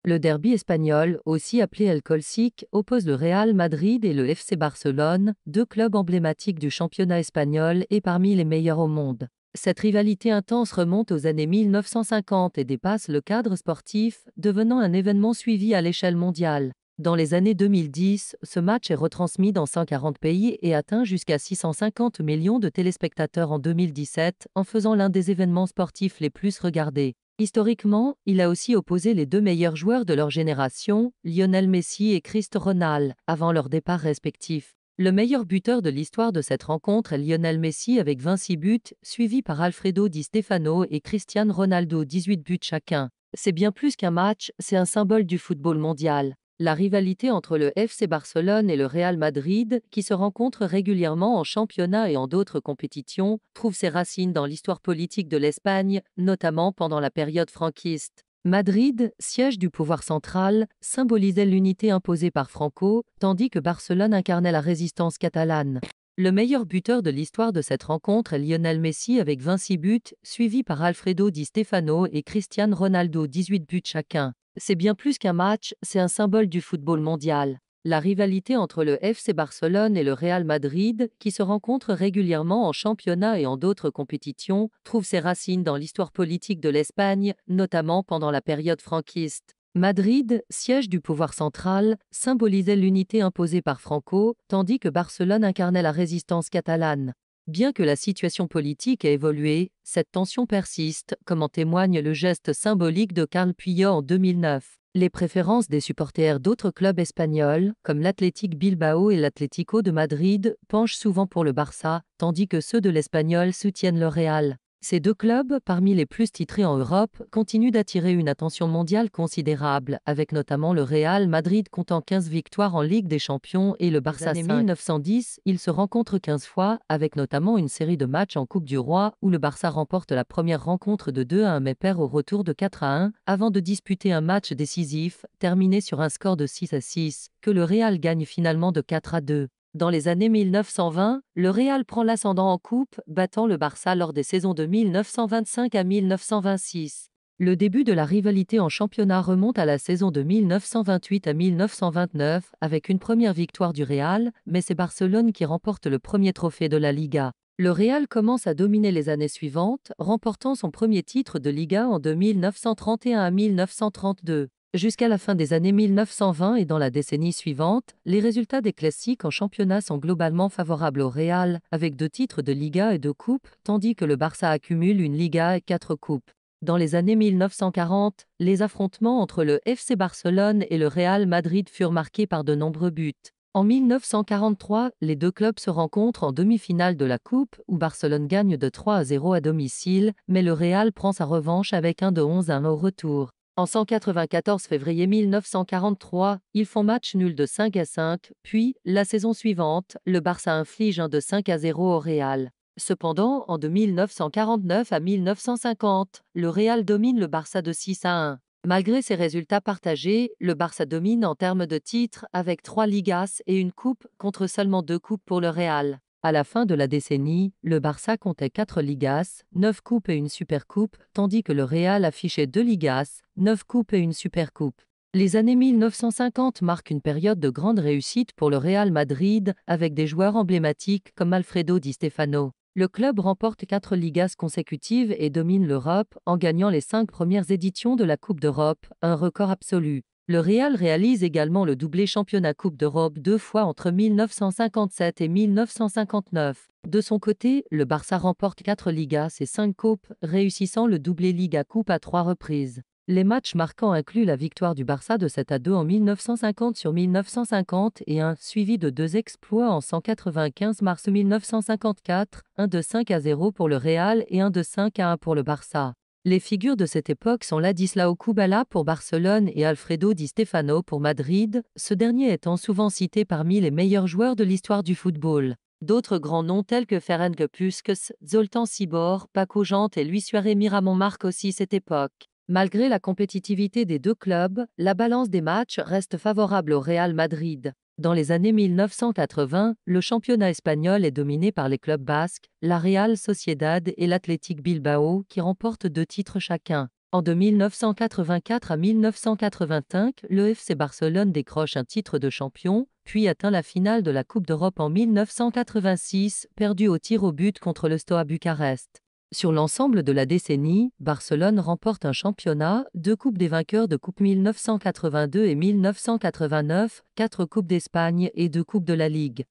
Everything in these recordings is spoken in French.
Le derby espagnol, aussi appelé El Clasico, oppose le Real Madrid et le FC Barcelone, deux clubs emblématiques du championnat espagnol et parmi les meilleurs au monde. Cette rivalité intense remonte aux années 1950 et dépasse le cadre sportif, devenant un événement suivi à l'échelle mondiale. Dans les années 2010, ce match est retransmis dans 140 pays et atteint jusqu'à 650 millions de téléspectateurs en 2017, en faisant l'un des événements sportifs les plus regardés. Historiquement, il a aussi opposé les deux meilleurs joueurs de leur génération, Lionel Messi et Cristiano Ronaldo, avant leur départ respectif. Le meilleur buteur de l'histoire de cette rencontre est Lionel Messi avec 26 buts, suivi par Alfredo Di Stefano et Cristiano Ronaldo 18 buts chacun. C'est bien plus qu'un match, c'est un symbole du football mondial. La rivalité entre le FC Barcelone et le Real Madrid, qui se rencontrent régulièrement en championnat et en d'autres compétitions, trouve ses racines dans l'histoire politique de l'Espagne, notamment pendant la période franquiste. Madrid, siège du pouvoir central, symbolisait l'unité imposée par Franco, tandis que Barcelone incarnait la résistance catalane. Le meilleur buteur de l'histoire de cette rencontre est Lionel Messi avec 26 buts, suivi par Alfredo Di Stefano et Cristiano Ronaldo 18 buts chacun. C'est bien plus qu'un match, c'est un symbole du football mondial. La rivalité entre le FC Barcelone et le Real Madrid, qui se rencontrent régulièrement en championnat et en d'autres compétitions, trouve ses racines dans l'histoire politique de l'Espagne, notamment pendant la période franquiste. Madrid, siège du pouvoir central, symbolisait l'unité imposée par Franco, tandis que Barcelone incarnait la résistance catalane. Bien que la situation politique ait évolué, cette tension persiste, comme en témoigne le geste symbolique de Carles Puyol en 2009. Les préférences des supporters d'autres clubs espagnols, comme l'Athletic Bilbao et l'Atlético de Madrid, penchent souvent pour le Barça, tandis que ceux de l'Espagnol soutiennent le Real. Ces deux clubs, parmi les plus titrés en Europe, continuent d'attirer une attention mondiale considérable, avec notamment le Real Madrid comptant 15 victoires en Ligue des Champions et le Barça 5. En 1910, ils se rencontrent 15 fois, avec notamment une série de matchs en Coupe du Roi, où le Barça remporte la première rencontre de 2-1 mais perd au retour de 4-1, avant de disputer un match décisif, terminé sur un score de 6-6, que le Real gagne finalement de 4-2. Dans les années 1920, le Real prend l'ascendant en coupe, battant le Barça lors des saisons de 1925 à 1926. Le début de la rivalité en championnat remonte à la saison de 1928 à 1929, avec une première victoire du Real, mais c'est Barcelone qui remporte le premier trophée de la Liga. Le Real commence à dominer les années suivantes, remportant son premier titre de Liga de 1931 à 1932. Jusqu'à la fin des années 1920 et dans la décennie suivante, les résultats des classiques en championnat sont globalement favorables au Real, avec 2 titres de Liga et 2 coupes, tandis que le Barça accumule une Liga et 4 coupes. Dans les années 1940, les affrontements entre le FC Barcelone et le Real Madrid furent marqués par de nombreux buts. En 1943, les deux clubs se rencontrent en demi-finale de la Coupe, où Barcelone gagne de 3-0 à domicile, mais le Real prend sa revanche avec un de 11-1 au retour. En 194 février 1943, ils font match nul de 5-5, puis, la saison suivante, le Barça inflige un de 5-0 au Real. Cependant, de 1949 à 1950, le Real domine le Barça de 6-1. Malgré ces résultats partagés, le Barça domine en termes de titres avec 3 Ligas et une coupe contre seulement 2 coupes pour le Real. À la fin de la décennie, le Barça comptait 4 Ligas, 9 coupes et une Supercoupe, tandis que le Real affichait 2 Ligas, 9 coupes et une Supercoupe. Les années 1950 marquent une période de grande réussite pour le Real Madrid, avec des joueurs emblématiques comme Alfredo Di Stefano. Le club remporte 4 Ligas consécutives et domine l'Europe en gagnant les 5 premières éditions de la Coupe d'Europe, un record absolu. Le Real réalise également le doublé championnat Coupe d'Europe 2 fois entre 1957 et 1959. De son côté, le Barça remporte 4 Ligas et 5 coupes, réussissant le doublé Liga Coupe à 3 reprises. Les matchs marquants incluent la victoire du Barça de 7-2 en 1950 sur 1950 et suivi de 2 exploits en 195 mars 1954, un de 5-0 pour le Real et un de 5-1 pour le Barça. Les figures de cette époque sont Ladislao Kubala pour Barcelone et Alfredo Di Stefano pour Madrid, ce dernier étant souvent cité parmi les meilleurs joueurs de l'histoire du football. D'autres grands noms tels que Ferenc Puskás, Zoltán Csibor, Paco Gento et Luis Suárez Miramón marquent aussi cette époque. Malgré la compétitivité des deux clubs, la balance des matchs reste favorable au Real Madrid. Dans les années 1980, le championnat espagnol est dominé par les clubs basques, la Real Sociedad et l'Athletic Bilbao, qui remportent 2 titres chacun. De 1984 à 1985, le FC Barcelone décroche un titre de champion, puis atteint la finale de la Coupe d'Europe en 1986, perdue au tir au but contre le Steaua Bucarest. Sur l'ensemble de la décennie, Barcelone remporte un championnat, 2 coupes des vainqueurs de Coupe 1982 et 1989, 4 coupes d'Espagne et 2 coupes de la Ligue.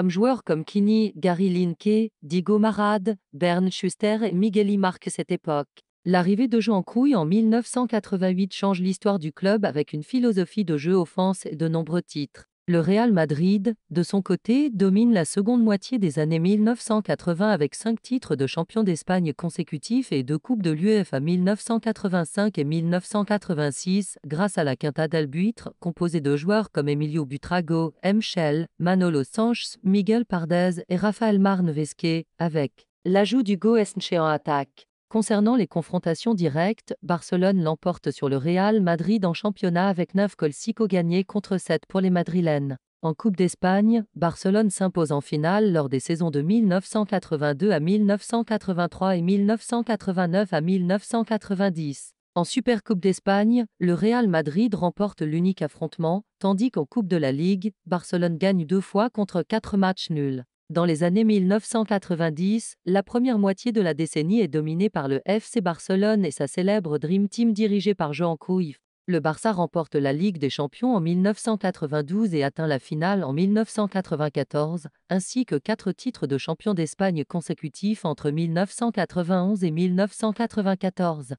Joueurs comme Kini, Gary Lineker, Diego Marad, Bernd Schuster et Migueli marquent cette époque. L'arrivée de Joan Cruyff en 1988 change l'histoire du club avec une philosophie de jeu offense et de nombreux titres. Le Real Madrid, de son côté, domine la seconde moitié des années 1980 avec 5 titres de champion d'Espagne consécutifs et 2 coupes de l'UEFA 1985 et 1986 grâce à la Quinta del Buitre, composée de joueurs comme Emilio Butrago, Mchel, Manolo Sanz, Miguel Pardez et Rafael Marnevesque, avec l'ajout d'Hugo Essche en attaque. Concernant les confrontations directes, Barcelone l'emporte sur le Real Madrid en championnat avec 9 classicos gagnés contre 7 pour les Madrilènes. En Coupe d'Espagne, Barcelone s'impose en finale lors des saisons de 1982 à 1983 et 1989 à 1990. En Supercoupe d'Espagne, le Real Madrid remporte l'unique affrontement, tandis qu'en Coupe de la Ligue, Barcelone gagne 2 fois contre 4 matchs nuls. Dans les années 1990, la première moitié de la décennie est dominée par le FC Barcelone et sa célèbre Dream Team dirigée par Joan Cruyff. Le Barça remporte la Ligue des Champions en 1992 et atteint la finale en 1994, ainsi que 4 titres de champion d'Espagne consécutifs entre 1991 et 1994.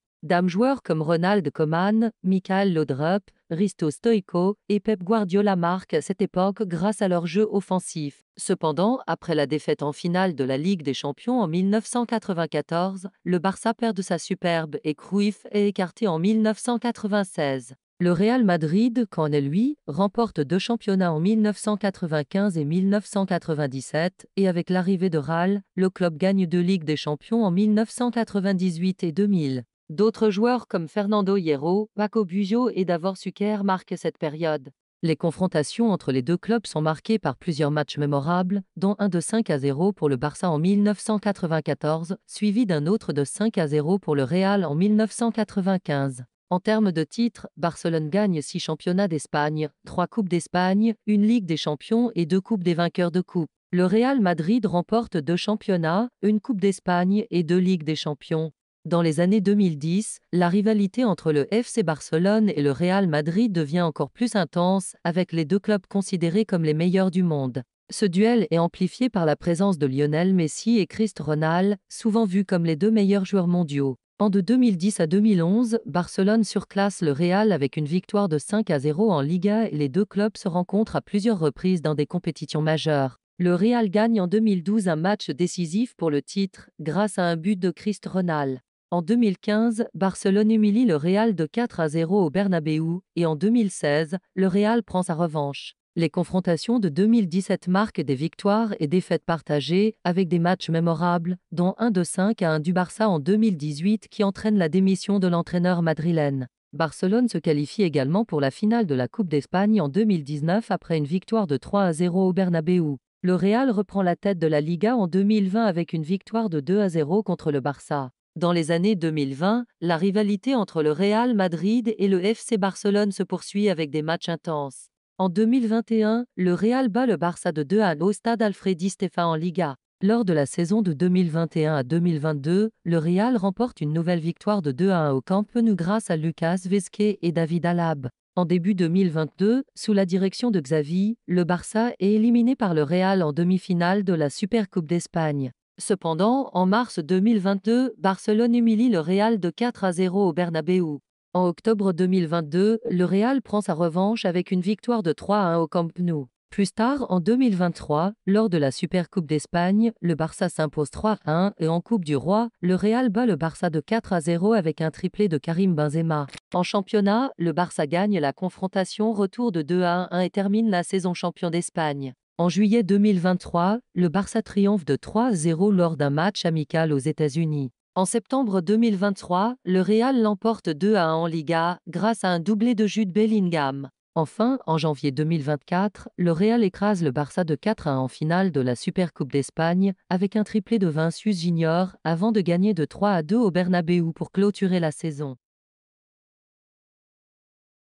Joueurs comme Ronald Koeman, Michael Laudrup, Risto Stoico et Pep Guardiola marquent cette époque grâce à leur jeu offensif. Cependant, après la défaite en finale de la Ligue des Champions en 1994, le Barça perd de sa superbe et Cruyff est écarté en 1996. Le Real Madrid, quant à lui, remporte 2 championnats en 1995 et 1997 et avec l'arrivée de Ral, le club gagne 2 Ligues des Champions en 1998 et 2000. D'autres joueurs comme Fernando Hierro, Paco Bullo et Davor Suker marquent cette période. Les confrontations entre les deux clubs sont marquées par plusieurs matchs mémorables, dont un de 5-0 pour le Barça en 1994, suivi d'un autre de 5-0 pour le Real en 1995. En termes de titres, Barcelone gagne 6 championnats d'Espagne, 3 coupes d'Espagne, une Ligue des Champions et 2 coupes des vainqueurs de coupe. Le Real Madrid remporte 2 championnats, une coupe d'Espagne et 2 Ligues des Champions. Dans les années 2010, la rivalité entre le FC Barcelone et le Real Madrid devient encore plus intense, avec les deux clubs considérés comme les meilleurs du monde. Ce duel est amplifié par la présence de Lionel Messi et Cristiano Ronaldo, souvent vus comme les 2 meilleurs joueurs mondiaux. De 2010 à 2011, Barcelone surclasse le Real avec une victoire de 5-0 en Liga et les deux clubs se rencontrent à plusieurs reprises dans des compétitions majeures. Le Real gagne en 2012 un match décisif pour le titre, grâce à un but de Cristiano Ronaldo. En 2015, Barcelone humilie le Real de 4-0 au Bernabéu et en 2016, le Real prend sa revanche. Les confrontations de 2017 marquent des victoires et défaites partagées avec des matchs mémorables, dont un de 5-1 du Barça en 2018 qui entraîne la démission de l'entraîneur madrilène. Barcelone se qualifie également pour la finale de la Coupe d'Espagne en 2019 après une victoire de 3-0 au Bernabéu. Le Real reprend la tête de la Liga en 2020 avec une victoire de 2-0 contre le Barça. Dans les années 2020, la rivalité entre le Real Madrid et le FC Barcelone se poursuit avec des matchs intenses. En 2021, le Real bat le Barça de 2-1 au stade Alfredi Stéphane en Liga. Lors de la saison de 2021 à 2022, le Real remporte une nouvelle victoire de 2-1 au Camp Nou grâce à Lucas Vázquez et David Alaba. En début 2022, sous la direction de Xavi, le Barça est éliminé par le Real en demi-finale de la Supercoupe d'Espagne. Cependant, en mars 2022, Barcelone humilie le Real de 4-0 au Bernabéu. En octobre 2022, le Real prend sa revanche avec une victoire de 3-1 au Camp Nou. Plus tard, en 2023, lors de la Supercoupe d'Espagne, le Barça s'impose 3-1 et en Coupe du Roi, le Real bat le Barça de 4-0 avec un triplé de Karim Benzema. En championnat, le Barça gagne la confrontation retour de 2-1 et termine la saison champion d'Espagne. En juillet 2023, le Barça triomphe de 3-0 lors d'un match amical aux États-Unis. En septembre 2023, le Real l'emporte 2-1 en Liga grâce à un doublé de Jude Bellingham. Enfin, en janvier 2024, le Real écrase le Barça de 4-1 en finale de la Supercoupe d'Espagne avec un triplé de Vinicius Junior avant de gagner de 3-2 au Bernabéu pour clôturer la saison.